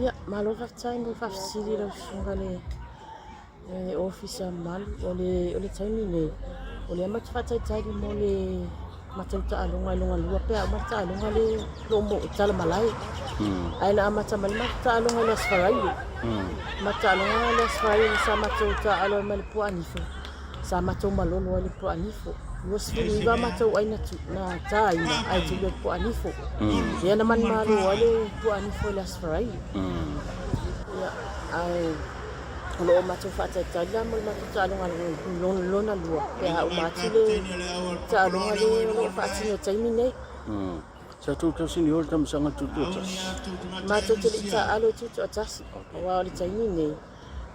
Ia, malo faafetai mo faafesili lausuga le ofisa malu o le taimi nei o le ama faataitali mo le matau taaloga i logalua pea uma taaloga le loo mo tala malai ae la amata ma le mataaloga le asfarai mataaloga le asfarai sa matou taalo ai ma le puanifo sa matou malolo ai le puanifo ua sefuluiva matou ai na taina ae tuli le puanifo ia na manimalo ai le puanifo le asfarai ia ae o loo matou faataitali la mo le matou taaloga lona lua pea a'u mati le taaloga le loo faatino taimi nei sa tu'utasini o le tamasaga tutuatasi matou te le'i ta'alo tutuatasi ua o le taimi nei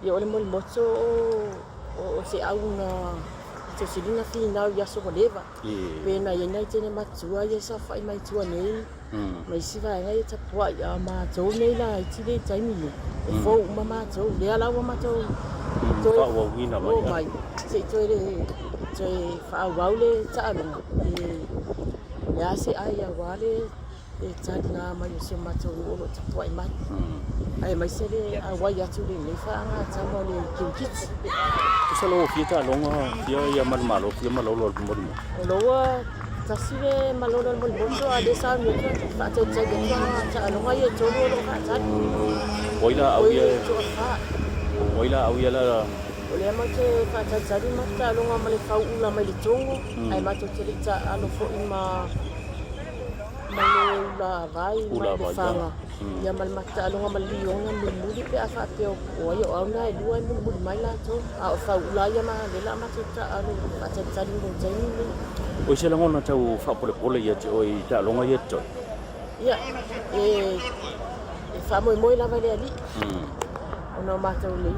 ia o le molimoto o se auga te silina finau i aso koleva pena ia nai tene matua ia sa fai mai tua nei mai siva ngai ta tua ia matou nei la iti le taimi nei e fo uma matou le ala wa matou fa wa wina mai se toe fa wa le ta'alo ya se ai ya wale e tana mai se matou o ta tua mai ai mai se le a wa ya tu le fa nga ta mo le kinkiti sa lo fita longa ia malo ia malolo mo loa tasire malolo mo boso ade sa mi fa te tege ta longa ye tolo lo ka ta oila au ia la ole ma te fa ta tsari ma ta longa ma le fa ula mai le tongo ai ma to te ta alo fo ima la vai ma fanga ia mal mata longa mal liona muli pe afa pe o yo ona e dua muli mai la to a fa ula ia ma le la ma ta alo fa ta tsari mo tsani o se la ngona tau fa pole ia te oi ta longa ia to ia e fa mo la vai ali ona ma ta le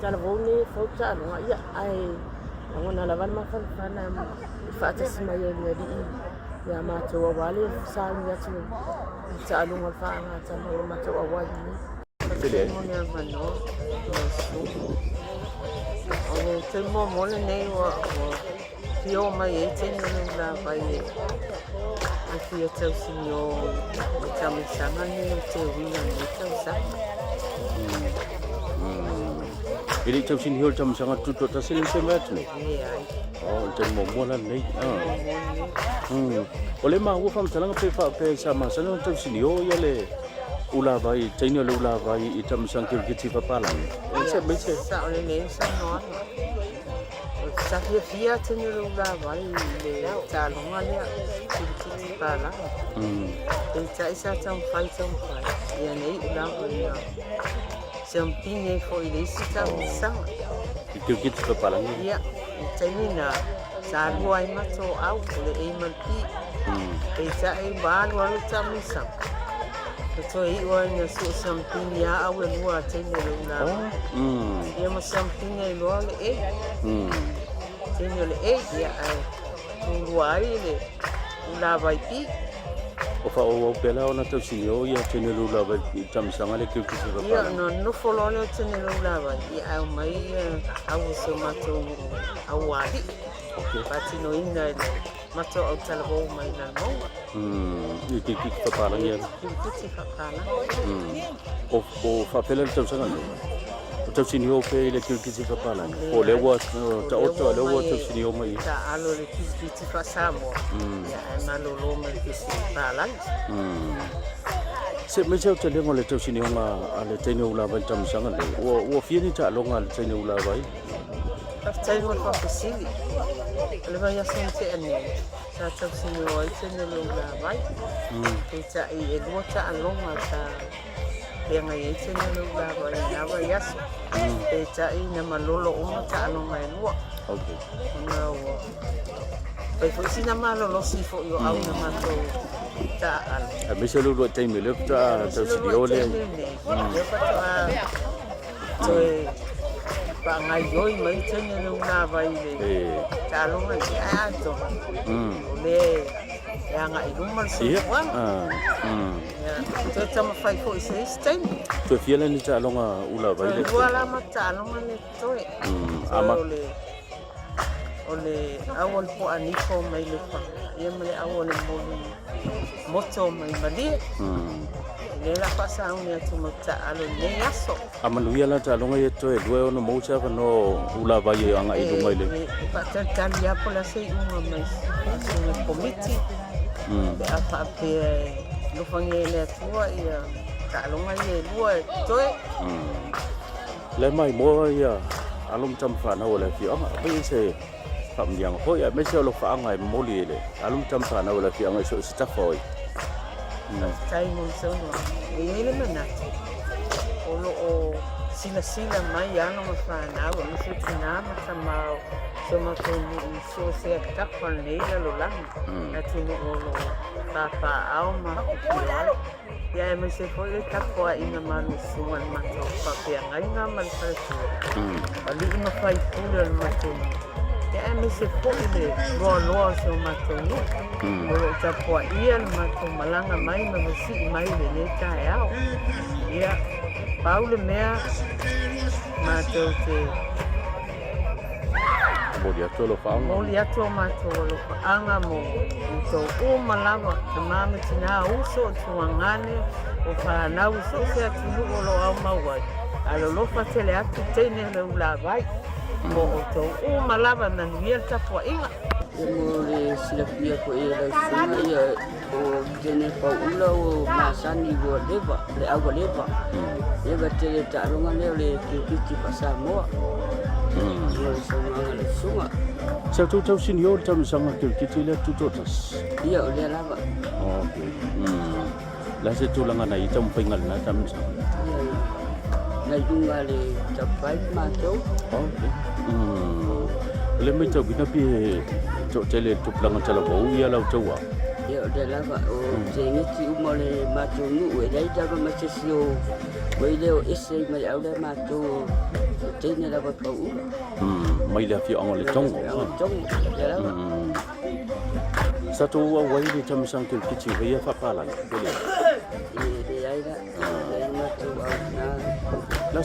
ta la vone fa ta longa ia ai ona la van ma fa na fa ta sima ia ali ya matou awale sauni atu ta'alunga fa'anga tamaua matou awale nei mone avano o le taimo mole nei ua fio mai e tene la vai e fia tausini o tamisanga nei o te uina nei tausanga ili tausini hol tamisanga tuto tasili se matne oh taimo mole nei ole ma ua famtalanga pe sama sana tausini o ia le ula vai taino le ula vai i tamisanga kirkiti papalanga se mese sa ole nei sa no sa fia tene le ula vai le talonga le kirkiti papalanga e ta isa tam fai ia nei ula ia Sampinge foi lesi tamisanga kirkiti papalanga ia taina sa luai mato au le e malpi e sa e balu alu tamisa to e o ni so something ya au e lua tene le una ia mo something e lua le e tene le e ia ai luai le una vai pi o fa o pela ona tausini o ia tene le ula vai tamisa ngale kirkiti papalanga ia no follow le tene le ula vai ia au mai au so mato au ali pati no ina mato au talabo mai na mo kirkiti papalanga ia kirkiti papalanga o fa pela tausanga o tausini o pe le kirkiti papalanga o le wa ta oto le wa tausini o mai ta alo le kirkiti fasamo ia malo lo mai kirkiti papalanga se me se te lengo le tausini o nga ale tene ula vai tamusanga le o fieni ta longa le tene ula vai tai mo fa fasili le vai a sente ane sa tausini o ai tene le ula vai e ta e dua ta longa ta penga e tene le ula vai na vai aso e ta i na malolo uma ta longa e lua okay na o pai foi sina malolo si fo yo au na mato ta al a me se lo tai me le ta tausini o le le pa to pa ngai yoi mai tene le una vai le ta longa ki a to le ya ngai rumar so wa to tama fai ko se stain to fiela ni ta longa ula vai le wala ma ta longa le to ama ole awol po ani ko mai le pa ye mele awol mo moto mai mali le la pasa un ya tu mata alo ne aso Amanuia la talonga ye toe due ono moucha no ula vai anga I lunga ile. pa ta talia pola se uma mais se komiti apa pe lo fangele tua ia talonga ye lua toe Le mai mo ia alum tam fa na wala fi anga be se pam yang ho ya me se lo fa anga mo li le alum tam fa na wala fi anga so sta foi. Tai mo so no ele mana o sila mai ano ma fa na o no se tina ma sama so ma ko so se ta kon le lo lang na tu no lo pa au ma ya me se foi ta ko ina ma no suan ma to pa pe ngai nga ma fa tu ali ma fai pula ma tu ya me se foi le lo so ma tu no o ta ko ia ma tu malanga mai ma si mai le ta ya ya Paule mea matou te Moliato matou lo faanga mo tou umalawa te mama tina uso tuangane o whanau so se atinu o lo au mauai alo lo fatele atu teine le ula vai mo o tou umalawa manuia tapua inga mo le silapia ko e la suna ia o tene paula o masani go leva le agua leva leva te taronga le kiti pasa moa le sunga sa tu tau senior tam sanga kiti le tu totas ia o le lava okay la se tu langa na itam pengal na tam sanga na dunga le tapai mato okay le mai tau bina pi to tele tu planga tala bo ia la utawa ia o le lava o te ngiti uma le mato nu e dai daga masesio mai leo ese mai au le mato tene lava pau mai la fi angole tongo sa tu wa wai le tam sang ke kiti ia fa pala le ai la mato na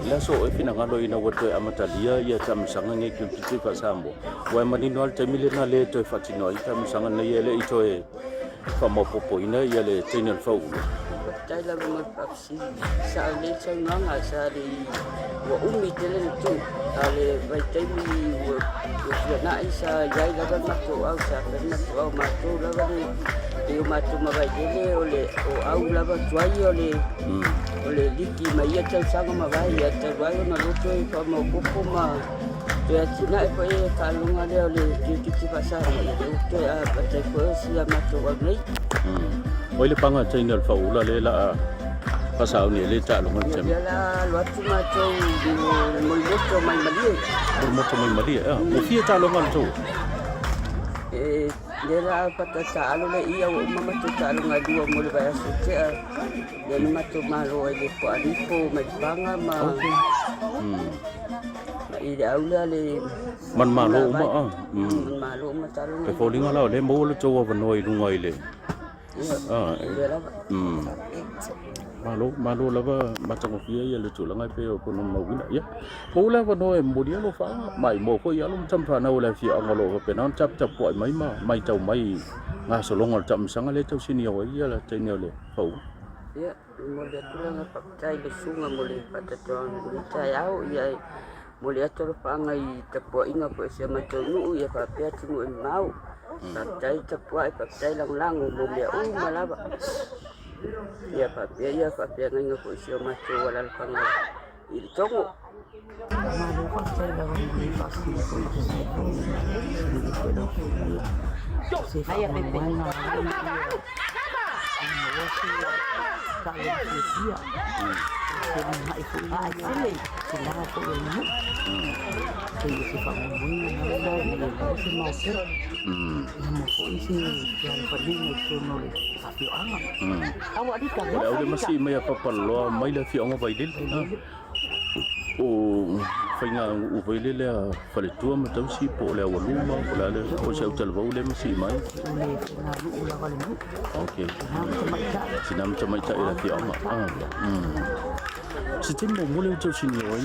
la so e fina ngalo ina woto amatalia ia tam sanga nge kiti fa sambo wa manino al temile na le to fatino i tam sanga na ile i to e fa mo popo ina ia le tenel fa u tai la mo papsi sa le tsanga sa ri wa umi tele tu ale vai temi wo na isa yai la ma to au sa na to au ma to la va e o ma to ma vai dele o au la va tuai ole liki mai ia tau sanga ma vai ia te vai na roto e fa mo popo ma te atina e koe kalunga le ole kiti pasara ma te a pate ko si a ma to wa nei Oile panga channel fa ula le la pasau ni le ta lo ngam ya la lo atu ma to mo moto mai malia moto mai malia o fia ta lo ngam to le la pata ta lo le ia o mama to ta lo ngai dua mo le vai aso te le ma to ma lo e ko ali ko mai panga ma i le aula le man malo ma ta lo ke folinga la le mo le to wa noi lu ngai le malo lava matang fia ia le tulanga pe o kono mawina ia po la no e modia lo fa mai mo ko ia lo tampa na ola fia angolo pe non tap tap po mai tau mai nga so longo tam sanga le tau sini o ia la tene le fo ia mo le tulanga pa tai le sunga mo le pataton le tai au ia mo le atoro pa ngai tapo inga po se matonu ia pa pe atu e mau tai tapo ai pa tai lang mo le malaba ia pa pe ngai po se mato wala panga il tongo Malu ko sa ila ko ni pasti ko si fa pepe kalau dia hai fu ai sile sila ko ni si fa mo ni no si mo se mo ko si ya pa ni ko no le fa fi anga awak di kan le masih mai apa lo mai la fi anga vai dil o fainga u vele le fale tua ma tau si po le wa luma po le ko se utal va le masih mai okay sinam chamai ta ila fi anga sitembo mole tau sini o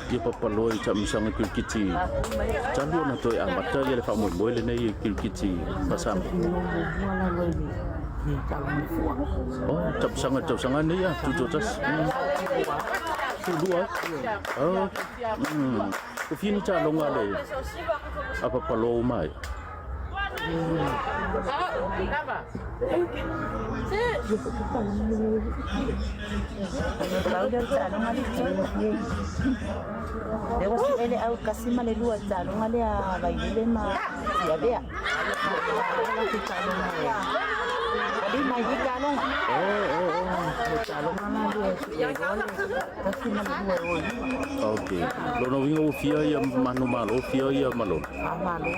ia papalo i tam sanga kiti chandu na to amata ia le fa mo le nei kiti pasam ni calung fu. Oh, cap sangat ni ya, tu tas. Tu dua. Oh. Ku fini calung ada. Apa palo mai? Kalau dari calung ada. Dewa si ele au kasi malelua calung ada baile ma ya dia. Jadi mai di calung. Calung mana dia? Kasi malelua. Okay. Lo no wingo fia ya manu malo fia ya malo. Malu.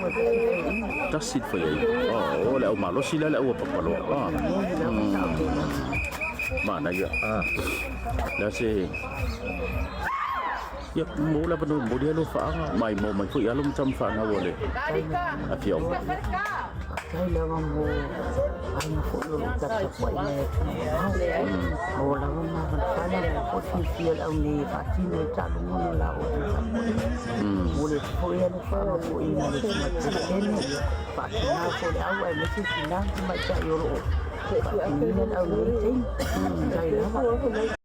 Tasit fa ya. Oh, la malo sila la wa papalo. Mana ya? Dah se. Ya mula penuh dia lu fa mai mo mai fu ya lu macam fa na boleh. Afiau. Kaya lang mo ang fulo sa kuwai na wala mo magpana ko feel ang ni pati no talo mo la o muli po yan para po ina ni pati na ko daw ay mesi sila ma cha yoro pati ni ang ni tin kaya